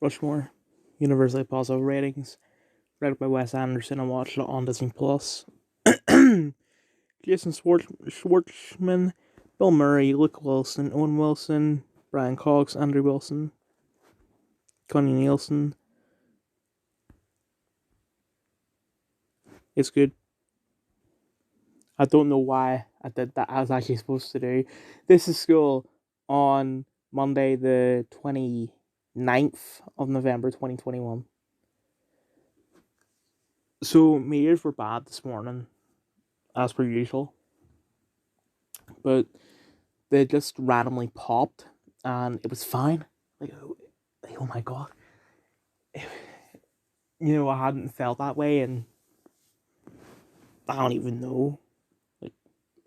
Rushmore, universally positive ratings, read by Wes Anderson and watched it on Disney Plus. Jason Schwartzman, Bill Murray, Luke Wilson, Owen Wilson, Brian Cox, Andrew Wilson, Connie Nielsen. It's good. I don't know why I did that. I was actually supposed to do. This is school on Monday, the 29th of November 2021. So, my ears were bad this morning, as per usual. But they just randomly popped, and it was fine. Oh my god. I hadn't felt that way in, I don't even know, like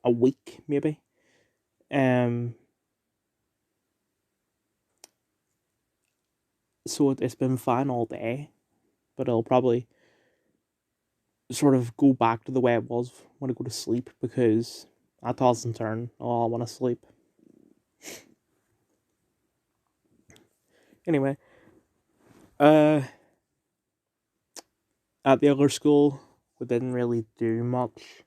a week, maybe. So it's been fine all day, but it'll probably sort of go back to the way it was when I go to sleep, because I toss and turn. Oh, I want to sleep. Anyway, at the other school, we didn't really do much.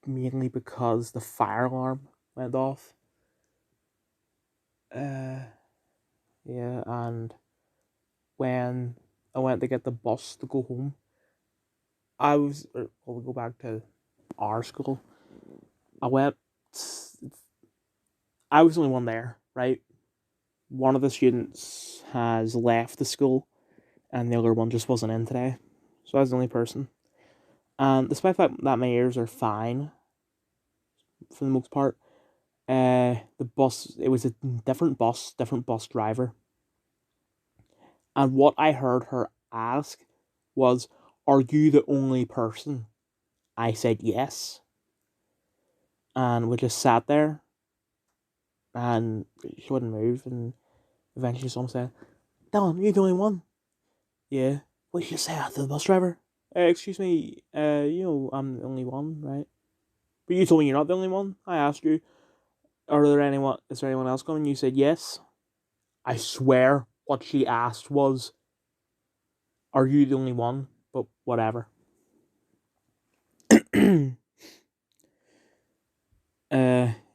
Mainly because the fire alarm went off. Yeah, and when I went to get the bus to go home, we'll go back to our school. I was the only one there, right? One of the students has left the school, and the other one just wasn't in today. So I was the only person. And despite that my ears are fine, for the most part, the bus, it was a different bus driver. And what I heard her ask was, "Are you the only person?" I said yes. And we just sat there, and she wouldn't move, and eventually someone said, "Dylan, you're the only one." Yeah. What did you say after the bus driver? Excuse me, I'm the only one, right? But you told me you're not the only one. I asked you, is there anyone else coming? You said yes. I swear what she asked was, "Are you the only one?" But whatever.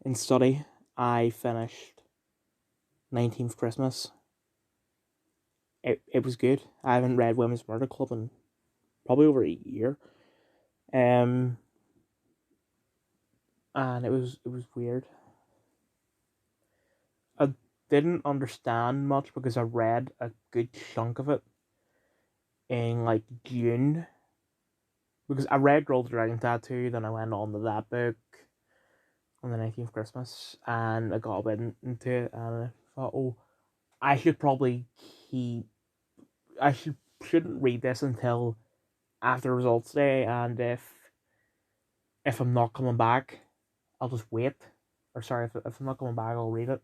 In study, I finished 19th Christmas. It was good. I haven't read Women's Murder Club in probably over a year. And it was weird. I didn't understand much because I read a good chunk of it in like June. Because I read Girl with the Dragon Tattoo, then I went on to that book on the 19th Christmas, and I got a bit into it, and I thought, oh, I should probably keep. Shouldn't read this until after results day, and if I'm not coming back, I'll just wait. Or sorry, if I'm not coming back, I'll read it.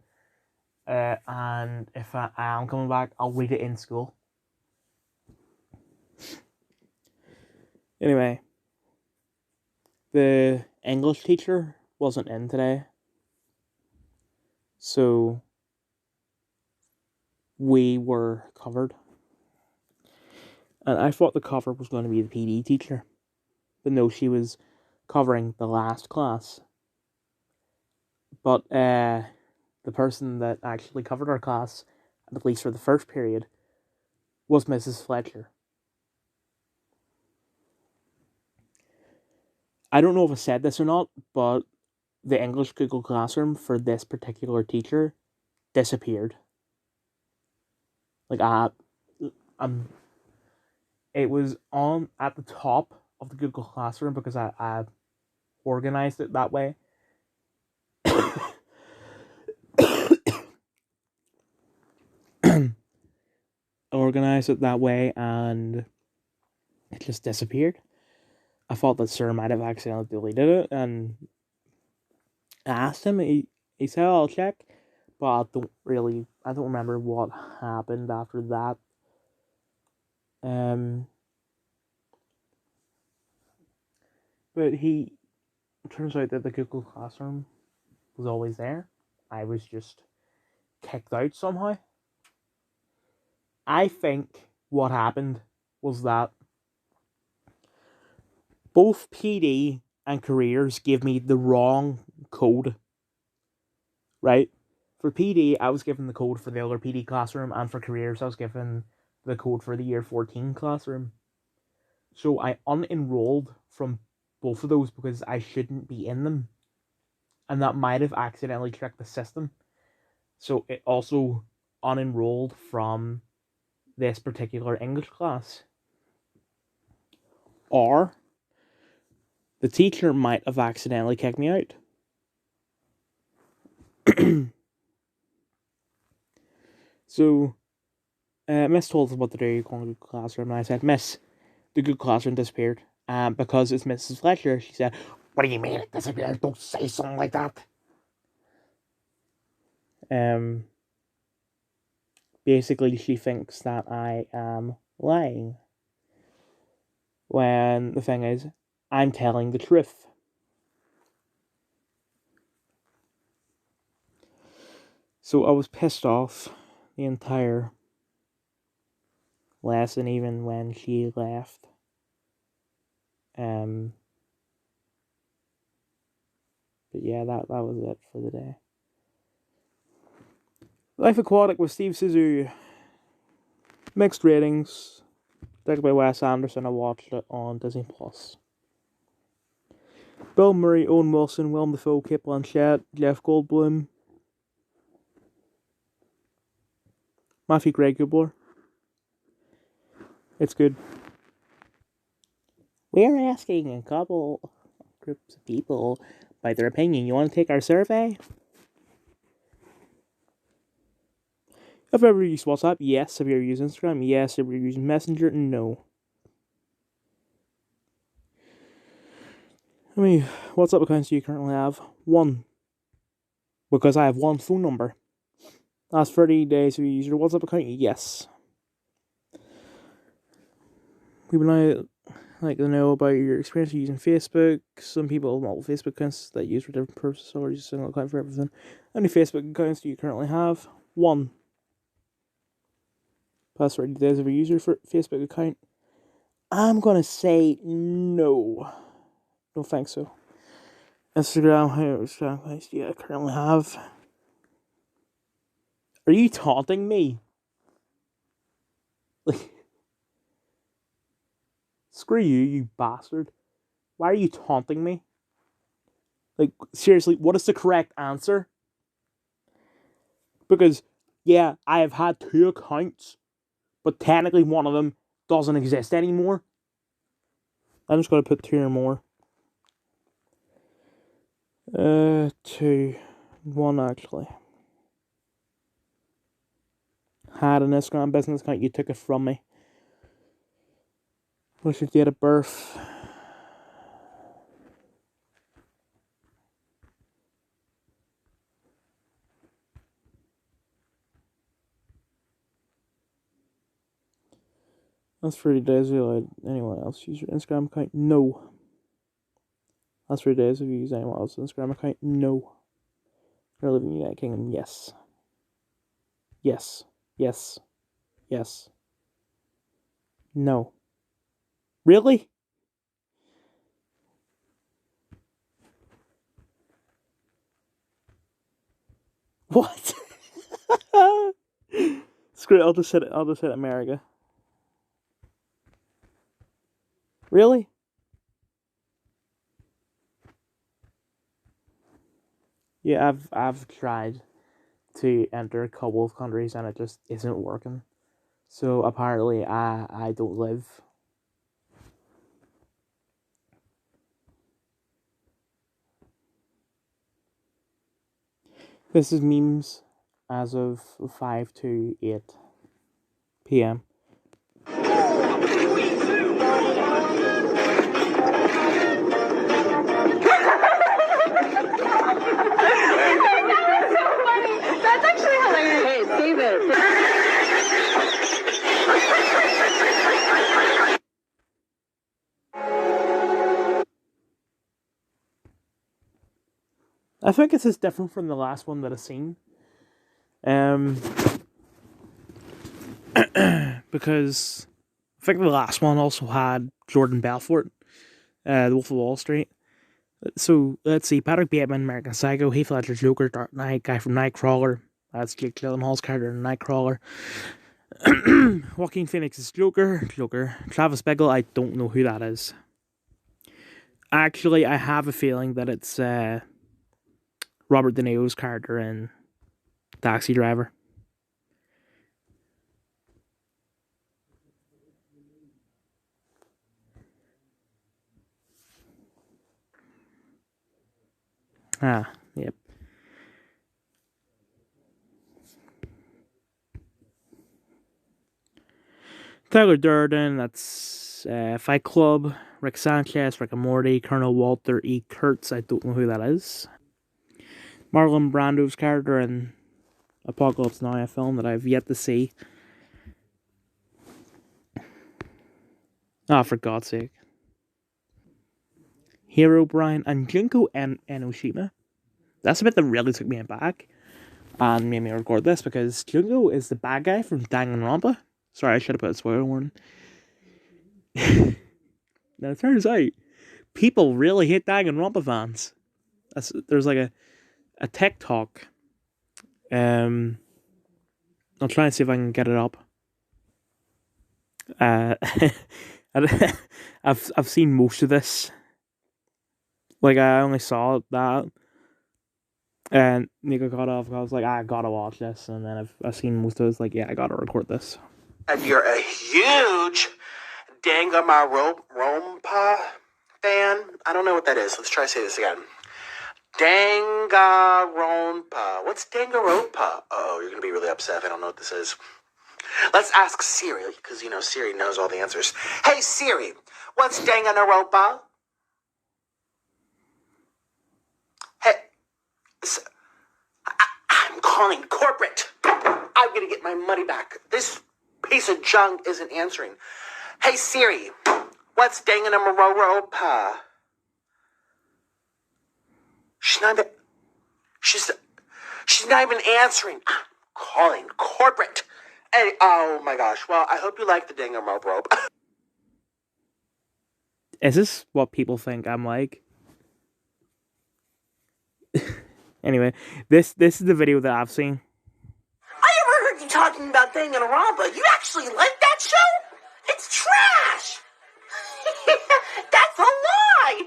And if I am coming back, I'll read it in school. Anyway, the English teacher wasn't in today, so we were covered. And I thought the cover was going to be the PD teacher, but no, she was covering the last class. But the person that actually covered our class, at least for the first period, was Mrs. Fletcher. I don't know if I said this or not, but the English Google Classroom for this particular teacher disappeared. Like it was on at the top of the Google Classroom because I organized it that way. Organized it that way, and it just disappeared. I thought that Sir might have accidentally deleted it, and I asked him. He said, "I'll check," but I don't remember what happened after that. But it turns out that the Google Classroom was always there. I was just kicked out somehow. I think what happened was that both PD and careers gave me the wrong code, right? For PD, I was given the code for the other PD classroom, and for careers, I was given the code for the year 14 classroom. So I unenrolled from both of those because I shouldn't be in them. And that might have accidentally tricked the system. So it also unenrolled from this particular English class. Or the teacher might have accidentally kicked me out. So, Miss told us what to do going to the classroom, and I said, Miss, the good classroom disappeared. Because it's Mrs. Fletcher, she said, what do you mean it disappeared? Don't say something like that. Basically, she thinks that I am lying. When the thing is, I'm telling the truth. So I was pissed off the entire lesson, even when she left. But yeah, that was it for the day. Life Aquatic with Steve Zissou. Mixed ratings. Directed by Wes Anderson. I watched it on Disney Plus. Bill Murray, Owen Wilson, Willem Dafoe, Cate Blanchett, Jeff Goldblum, Matthew Gray Gubler. It's good. We're asking a couple groups of people by their opinion. You want to take our survey? Have you ever used WhatsApp? Yes. Have you ever used Instagram? Yes. Have you ever used Messenger? No. How many WhatsApp accounts do you currently have? 1. Because I have 1 phone number. Last 30 days, have you used your WhatsApp account? Yes. People now like to know about your experience using Facebook. Some people have multiple Facebook accounts that use for different purposes, or use a single account for everything. How many Facebook accounts do you currently have? 1. Past 30 days of your user for Facebook account? I'm gonna say no. Don't think so. Instagram, how many Instagram accounts do you currently have? Are you taunting me? Like, screw you, you bastard. Why are you taunting me? Like, seriously, what is the correct answer? Because, yeah, I have had 2 accounts, but technically one of them doesn't exist anymore. I'm just going to put 2 or more. 2. 1, actually. Had an Instagram business account, you took it from me. What's your date of birth? Last 30 days, have you allowed anyone else use your Instagram account? No. Last 30 days, have you used anyone else's Instagram account? No. You're living in the United Kingdom? Yes. Yes. Yes. Yes. No. Really? What? Screw it, I'll just hit America. Really? Yeah, I've tried to enter a couple of countries and it just isn't working. So apparently I don't live. This is memes as of 5 to 8 p.m. That's actually hilarious. Hey, save it. I think this is different from the last one that I've seen. Because I think the last one also had Jordan Belfort, the Wolf of Wall Street. So let's see: Patrick Bateman, American Psycho; Heath Ledger, Joker; Dark Knight; guy from Nightcrawler. That's Jake Gyllenhaal's character in Nightcrawler. Joaquin Phoenix's Joker. Travis Bickle, I don't know who that is. Actually, I have a feeling that it's Robert De Niro's character in Taxi Driver. Ah, yep. Tyler Durden, that's Fight Club. Rick Sanchez, Rick and Morty. Colonel Walter E. Kurtz, I don't know who that is. Marlon Brando's character in Apocalypse Now, a film that I've yet to see. Ah, for God's sake. Hero Brian and Junko Enoshima. That's a bit that really took me aback and made me record this, because Junko is the bad guy from Danganronpa. Sorry, I should have put a spoiler warning. Now it turns out people really hate Danganronpa fans. There's like a TikTok. I'll try and see if I can get it up. I've seen most of this. Like, I only saw that, and Nico got off. I was like, I gotta watch this, and then I've seen most of it. It's like, yeah, I gotta record this. And you're a huge Danganronpa fan. I don't know what that is. Let's try to say this again. Danganronpa. What's Danganronpa? Oh, you're gonna be really upset if I don't know what this is. Let's ask Siri, because, you know, Siri knows all the answers. Hey, Siri, what's Danganronpa? Hey, I'm calling corporate. I'm going to get my money back. This piece of junk isn't answering. Hey, Siri, what's Danganronpa? She's not even answering. I'm calling corporate. Hey, oh my gosh. Well, I hope you like the Danganronpa. Is this what people think I'm like? Anyway, this is the video that I've seen. I ever heard you talking about Danganronpa. You actually like that show? It's trash. That's a lie.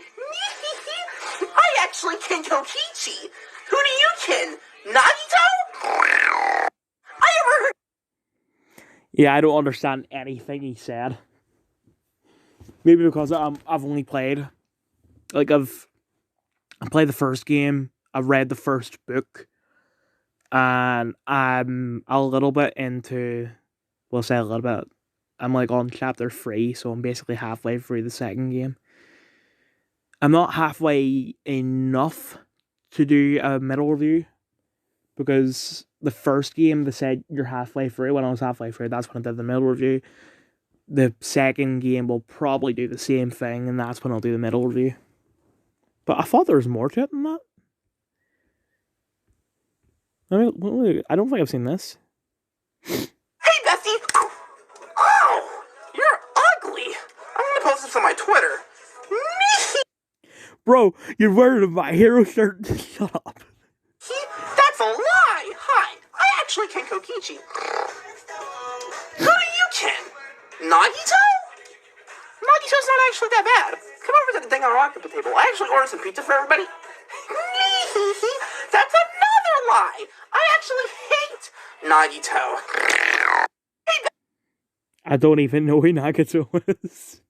I actually ken Kokichi. Who do you ken? Nagito? I ever heard... Yeah, I don't understand anything he said. Maybe because I've only played, like, I played the first game, I've read the first book, and I'm a little bit into, we'll say a little bit, I'm like on chapter 3, so I'm basically halfway through the second game. I'm not halfway enough to do a middle review, because the first game, they said you're halfway through. When I was halfway through, that's when I did the middle review. The second game will probably do the same thing, and that's when I'll do the middle review. But I thought there was more to it than that. I mean, I don't think I've seen this. Hey, Bessie! Oh, you're ugly! I'm gonna post this on my Twitter. Bro, you're wearing my hero shirt. Shut up. That's a lie! Hi, I actually ken Kokichi. Who do you ken? Nagito? Nagito's not actually that bad. Come over to the Danganronpa table. I actually ordered some pizza for everybody. That's another lie! I actually hate Nagito. I don't even know who Nagito is.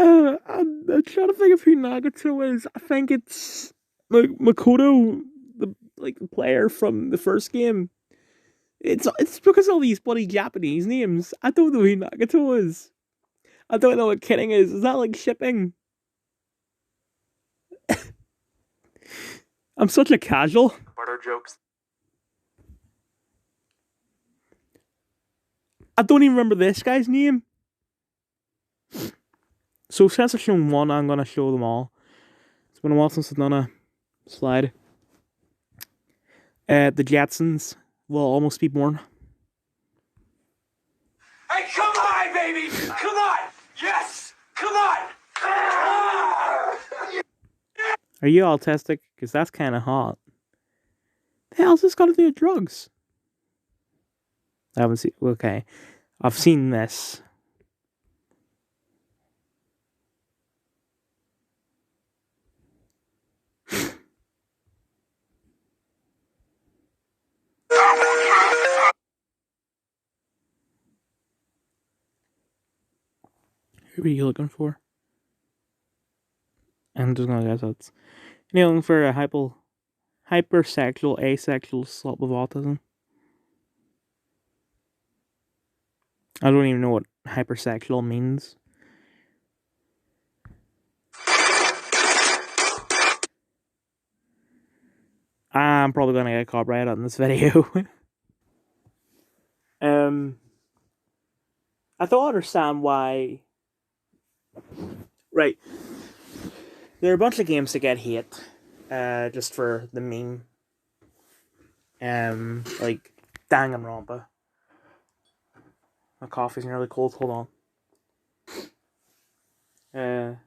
I'm trying to think of who Nagito is. I think it's like Makoto, the player from the first game. It's because of all these bloody Japanese names. I don't know who Nagito is. I don't know what kidding is. Is that like shipping? I'm such a casual. Butter jokes. I don't even remember this guy's name. So since I've shown one, I'm gonna show them all. It's been a while since I've done slide. The Jetsons will almost be born. Hey, come on, baby! Come on! Yes! Come on! Are you autistic? Because that's kind of hot. The hell's this got to do with drugs? I haven't seen. Okay, I've seen this. Who are you looking for? I'm just gonna guess that's. You're looking for a hypersexual, asexual slut with autism. I don't even know what hypersexual means. I'm probably gonna get copyrighted on this video. I don't understand why. Right. There are a bunch of games that get hate, just for the meme. Like Danganronpa. My coffee's nearly cold. Hold on.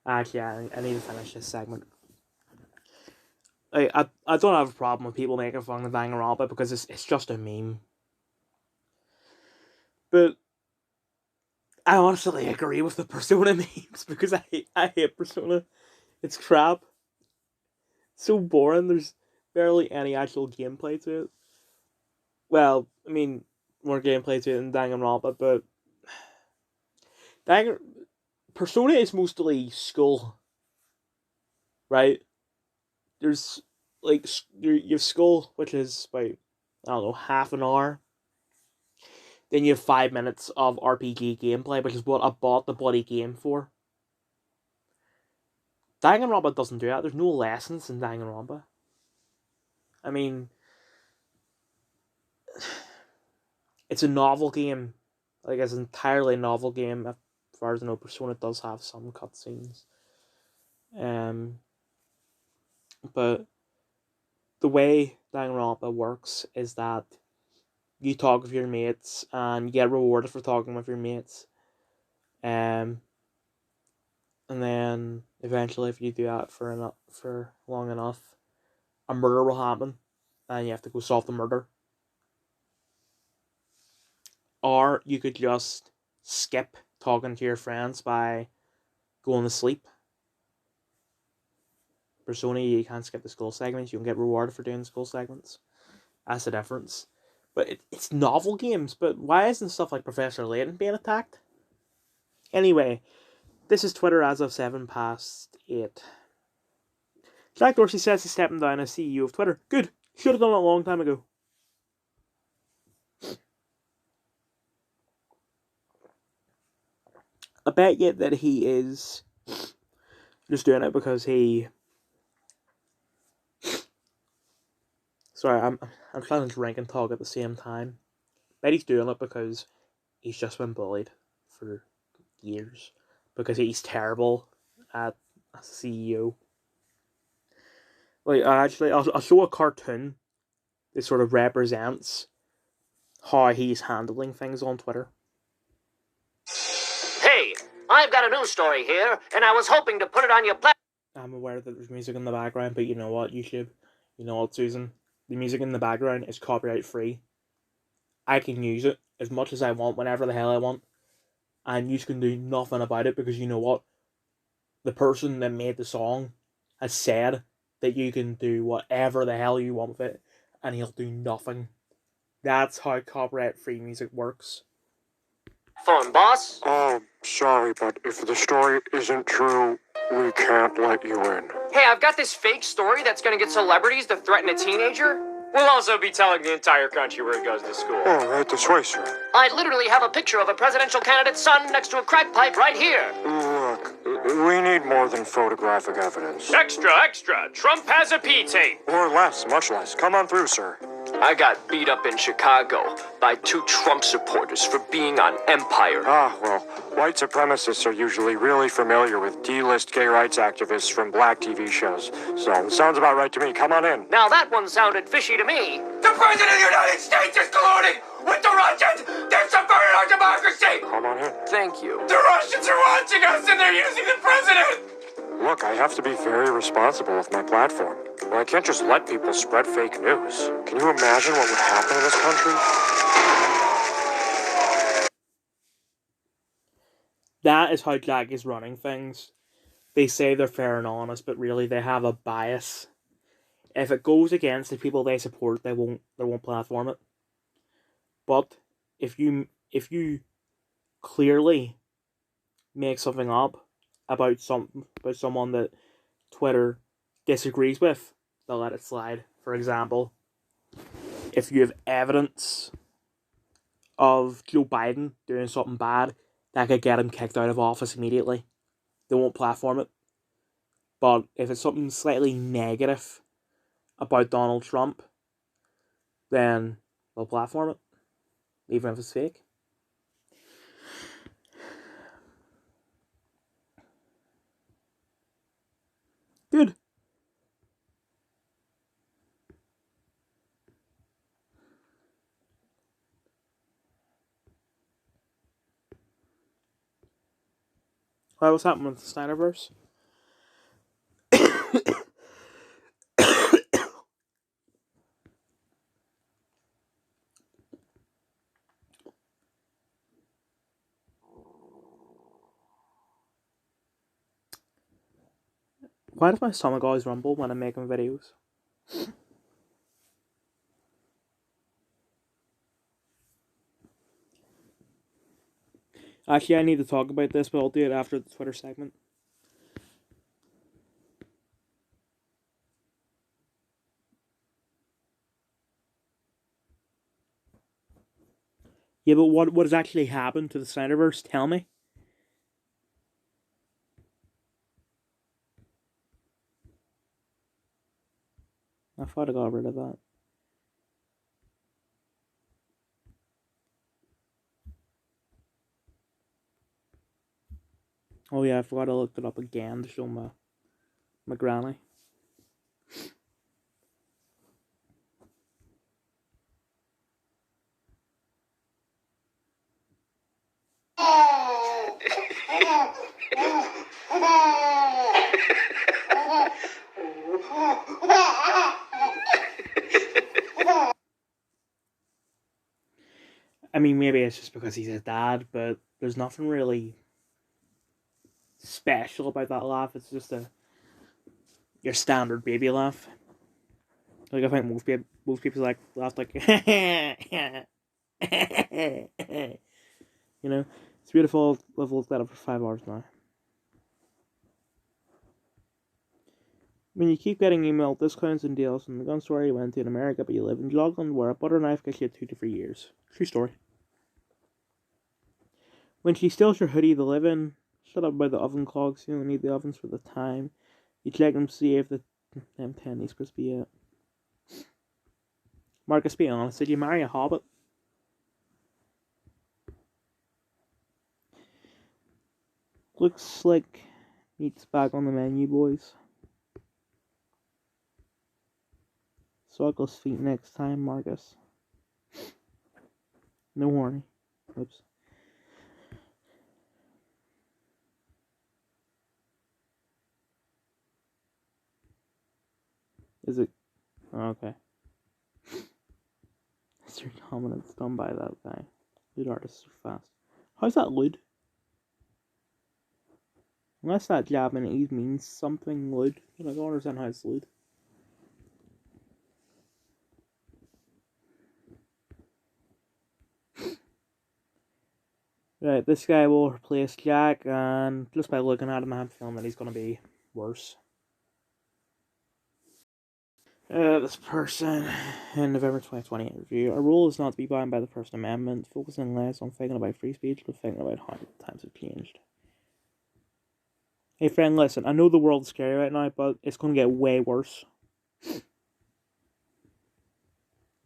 Actually, I need to finish this segment. I don't have a problem with people making fun of Danganronpa because it's just a meme. But I honestly agree with the Persona memes because I hate Persona. It's crap. It's so boring. There's barely any actual gameplay to it. Well, I mean, more gameplay to it than Danganronpa, but Persona is mostly school, right? There's like you have school, which is about, I don't know, half an hour. Then you have 5 minutes of RPG gameplay, which is what I bought the bloody game for. Danganronpa doesn't do that. There's no lessons in Danganronpa. I mean, it's a novel game. Like, it's an entirely novel game. As far as I know, Persona does have some cutscenes. But the way Danganronpa works is that you talk with your mates and you get rewarded for talking with your mates. And then eventually, if you do that for long enough, a murder will happen, and you have to go solve the murder. Or you could just skip talking to your friends by going to sleep. Persona, you can't skip the school segments. You can get rewarded for doing school segments. That's the difference. But it's novel games. But why isn't stuff like Professor Layton being attacked? Anyway, this is Twitter as of 8:07. Jack Dorsey says he's stepping down as CEO of Twitter. Good. Should have done it a long time ago. I bet you that he is just doing it because he... Sorry, I'm trying to drink and talk at the same time. I bet he's doing it because he's just been bullied for years. Because he's terrible as a CEO. Like, I'll show a cartoon that sort of represents how he's handling things on Twitter. Hey, I've got a news story here, and I was hoping to put it on your platform. I'm aware that there's music in the background, but you know what, YouTube? You know what, Susan? The music in the background is copyright free. I can use it as much as I want, whenever the hell I want. And you can do nothing about it because you know what? The person that made the song has said that you can do whatever the hell you want with it, and he'll do nothing. That's how copyright-free music works. Phone, boss. Oh, sorry, but if the story isn't true, we can't let you in. Hey, I've got this fake story that's gonna get celebrities to threaten a teenager. We'll also be telling the entire country where he goes to school. Oh, right this way, sir. I literally have a picture of a presidential candidate's son next to a crack pipe right here. Look, we need more than photographic evidence. Extra, extra. Trump has a P-tape. Or less, much less. Come on through, sir. I got beat up in Chicago by 2 Trump supporters for being on Empire. Ah, well, white supremacists are usually really familiar with D-list gay rights activists from black TV shows. So, it sounds about right to me. Come on in. Now that one sounded fishy to me. The President of the United States is colluding with the Russians! They're subverting our democracy! Come on in. Thank you. The Russians are watching us and they're using the President! Look, I have to be very responsible with my platform. Well, I can't just let people spread fake news. Can you imagine what would happen in this country? That is how Jack is running things. They say they're fair and honest, but really they have a bias. If it goes against the people they support, they won't platform it. But if you clearly make something up about someone that Twitter disagrees with, they'll let it slide. For example, if you have evidence of Joe Biden doing something bad that could get him kicked out of office immediately, they won't platform it. But if it's something slightly negative about Donald Trump, then they'll platform it, even if it's fake. Good. Well, what's happening with the Snyderverse? Why does my stomach always rumble when I'm making videos? Actually, I need to talk about this, but I'll do it after the Twitter segment. Yeah, but what has actually happened to the Snyderverse? Tell me. I thought I got rid of that. Oh yeah, I forgot I looked it up again to show my granny. I mean, maybe it's just because he's his dad, but there's nothing really special about that laugh. It's just your standard baby laugh. Like I think most people like laugh like you know. It's beautiful. I've looked that up for 5 hours now. When you keep getting emailed discounts and deals from the gun store you went to in America, but you live in Scotland, where a butter knife gets you 2 to 3 years. True story. When she steals your hoodie to live in, shut up about the oven clogs. You don't need the ovens for the time. You check them to see if the damn tenny's crispy yet. Marcus, be honest, did you marry a hobbit? Looks like meat's back on the menu, boys. Suckle's feet next time, Marcus. No horny. Oops. Is it? Oh, okay. It's your dominance done by that guy. Lead artists are fast. How's that lewd? Unless that Japanese means something lewd. I don't understand how it's lewd. Right, this guy will replace Jack, and just by looking at him, I have a feeling that he's going to be worse. This person, in November 2020 interview, our role is not to be bound by the First Amendment, focusing less on thinking about free speech, but thinking about how times have changed. Hey friend, listen, I know the world's scary right now, but it's going to get way worse.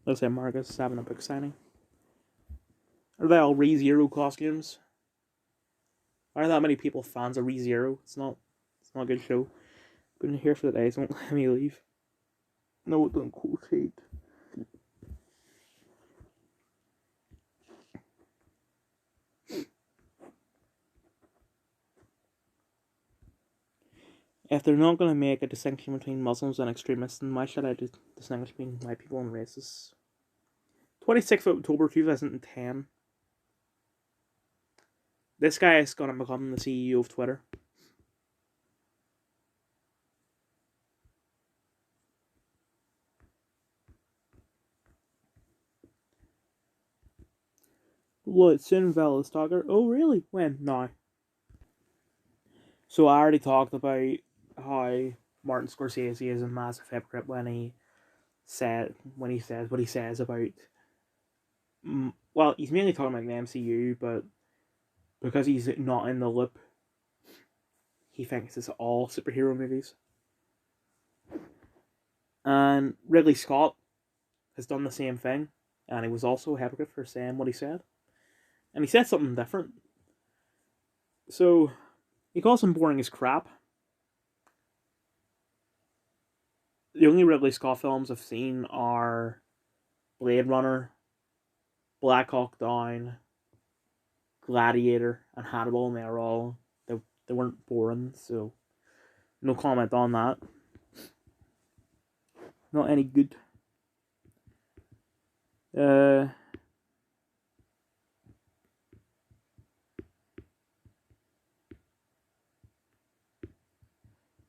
Looks like Marcus is having a book signing. Are they all ReZero costumes? Why are that many people fans of ReZero? It's not a good show. Been here for the day, so don't let me leave. No, don't quotate. If they're not going to make a distinction between Muslims and extremists, then why should I distinguish between white people and racists? 26th of October 2010. This guy is going to become the CEO of Twitter. Look, Sinvel is talking. Oh, really? When? No. So I already talked about how Martin Scorsese is a massive hypocrite when he says what he says about. Well, he's mainly talking about the MCU, but because he's not in the loop, he thinks it's all superhero movies. And Ridley Scott has done the same thing, and he was also a hypocrite for saying what he said. And he said something different. So, he calls him boring as crap. The only Ridley Scott films I've seen are Blade Runner, Black Hawk Down, Gladiator, and Hannibal, and they weren't boring, so no comment on that. Not any good.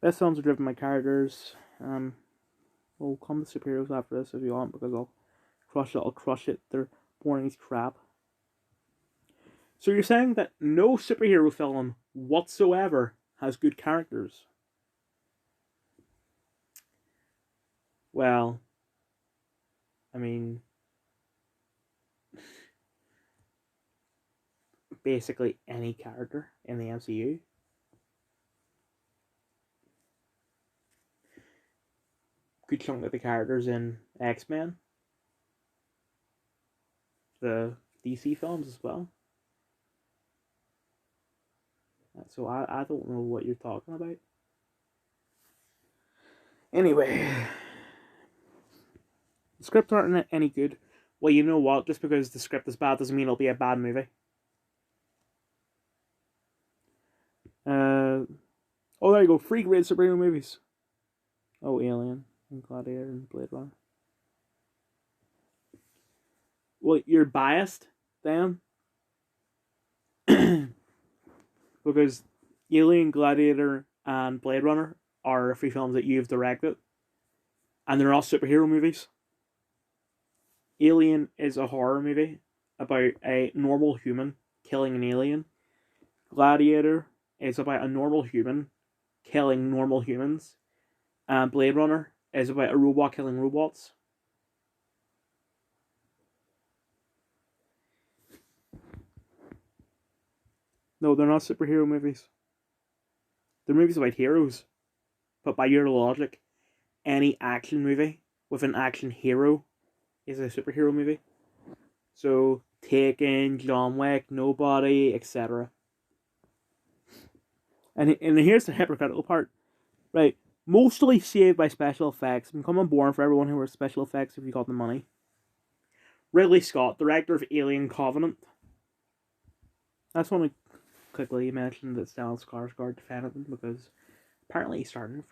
Best films are driven by characters. We'll come to superheroes after this if you want, because I'll crush it. They're boring as crap. So you're saying that no superhero film whatsoever has good characters? Well, I mean, basically any character in the MCU. Good chunk of the characters in X-Men, the DC films as well. So I don't know what you're talking about. Anyway, the scripts aren't any good. Well, you know what? Just because the script is bad doesn't mean it'll be a bad movie. Oh, there you go. 3 great superhero movies. Oh, Alien and Gladiator and Blade Runner. Well, you're biased, then. Because Alien, Gladiator, and Blade Runner are 3 films that you've directed. And they're all superhero movies. Alien is a horror movie about a normal human killing an alien. Gladiator is about a normal human killing normal humans. And Blade Runner is about a robot killing robots. No, they're not superhero movies. They're movies about heroes. But by your logic, any action movie with an action hero is a superhero movie. So, Taken, John Wick, Nobody, etc. And here's the hypocritical part. Right, mostly saved by special effects. Becoming boring for everyone who wears special effects if you got the money. Ridley Scott, director of Alien Covenant. I just want to quickly mention that Stellan Skarsgård defended him because apparently he's starting for